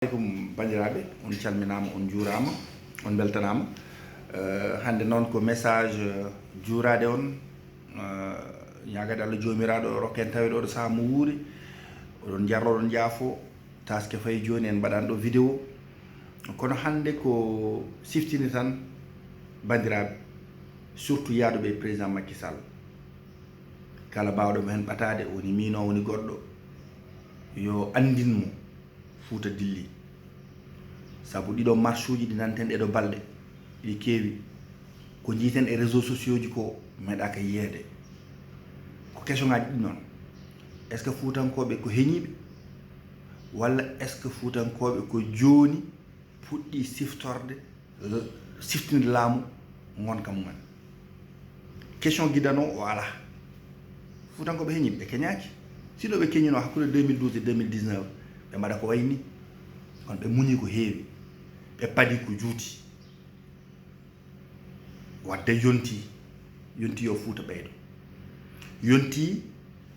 Assalamualaikum bandiraɓe, on calminama, on juurama, on beltanama. Hande noon ko message juurade on, ñagade Allah jomiraɗo rokken taweɗo oɗo saaha mo wuuri oɗon jarloɗon jaafo taske fayi joni en mbaɗani ɗo vidéo. Kono hande ko siftini tan bandiraɓe, surtout yaaduɓe président Macky Sall, kala bawɗomo hen ɓatade, woni mino woni goɗɗo, yo andinmo Fouta dilli. Sabu ɗiɗo marche uji ɗi nanten ɗeɗo balɗe ɗi keewi, ko jiiten e réseaux sociaux ji ko meeɗaka yiyede ko question ngaji ɗi noon. Est ce que Foutankoɓe ko heñiɓe, walla est ce que Foutankoɓe ko joni puɗɗi siftinde laamu gonka mumen? Question guidano o ala. Foutankoɓe heñiɓe ɓe keñaki, siɗo ɓe keñino hakkude 2012 et 2019 ɓe mbaɗa ko wayni, kono ɓe muñi ko heewi, ɓe paadi ko juuti, wadde yonti yo Fouta ɓeydo, yonti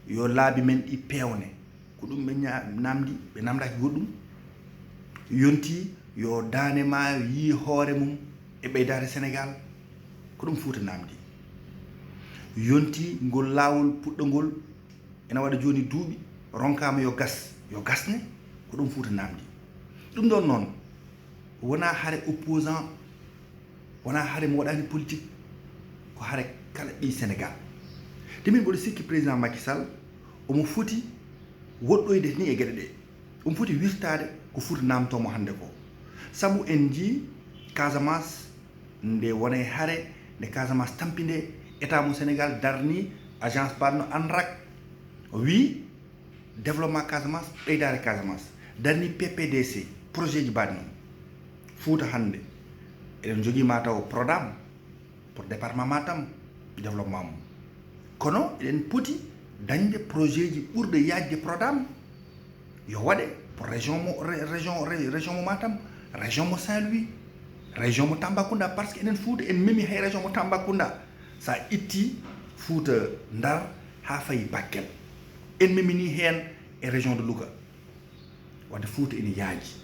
yo laabi men ɗi pewne, ko ɗum ɓe namdi, ɓe namdaki goɗɗum. Yonti yo daane maayo yi hoore mum e ɓeydade Sénégal, ko ɗum Fouta namdi. Yonti ngol laawol puɗɗo ena waɗa joni duuɓi, ronkama yo gasne, ko ɗum Fouta namdi. Ɗum ɗon noon wona haare opposant, wona haare mo waɗani politique, ko haare kala ɓi Sénégal. Te min mboɗo sikki président Macky Sall omo foti woɗɗoyde ni e gueɗe ɗe, omo foti wirtade ko Fouta namtomo hande ko. Sabu en jii Casamance nde wona e haare, nde Casamance tampinde état mo Sénégal darni agence mbaɗno ANRAC, wi développement Casamance, ɓeydare Casamance, darni PPDC, projet ji mbaɗi noon. Fouta hande eɗen jogui mataw Prodam pour département Matam, développement mum, kono eɗen poti dañde projet ji ɓurɗo yajde Prodam yo waɗe pour région mo Matam, région mo Saint-Louis, région mo Tambacounda, par ce que enen Fouta en memi hay région mo Tambacounda. Sa itti Fouta Ndar ha fayi Bakel, en memini hen e région de Louga, wadde Fouta ene yaaji.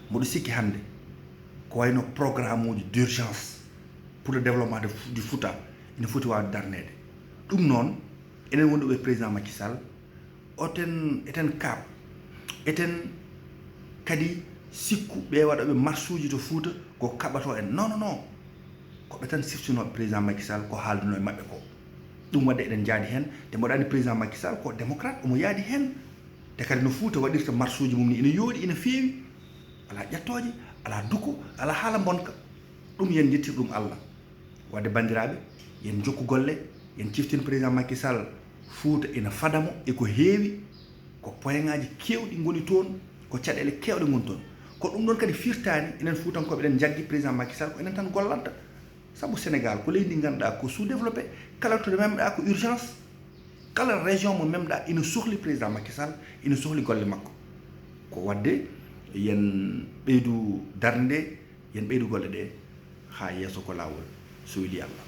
Mboɗo sikki hande ko wayno programme uji d'urgence pour le développement du Fouta ene foti wawde darnede. Ɗum noon enen wonɗuɓe président Macky Sall eten kaab, eten kadi sikku ɓe waɗoɓe marche uji to Fouta ko kaɓato en. Non, koɓe tan siftinoɓe président Macky Sall ko haalduno e maɓɓe ko. Ɗum wadde eɗen jaadi hen, te mboɗo andi président Macky Sall ko démocrate, omo yaadi hen. Te kadi no Fouta waɗirta marche uji mum ni ina yooɗi, ina feewi, ala ƴettoje, ala duko, ala haala bonka. Ɗum yen jettir ɗum Allah. Wadde bandiraɓe, yen jokku golle, yen ciftin président Macky Sall. Fouta ina fadamo e ko heewi, ko point ngaji kewɗi goni toon, ko caɗele kewɗe goni toon. Ko ɗum ɗon kadi firtani enen Foutankoɓe eɗen jaggi président Macky Sall ko enen tan gollanta. Sabu Sénégal ko leydi ganduɗa ko sous-développé, kala to memɗa ko urgence, kala région mo memɗa ina sohli président Macky Sall, ina sohli golle makko. Ko wadde yen ɓeydu darde nde, yen ɓeydu golle ɗe ha yeeso ko lawol so weeli Allah.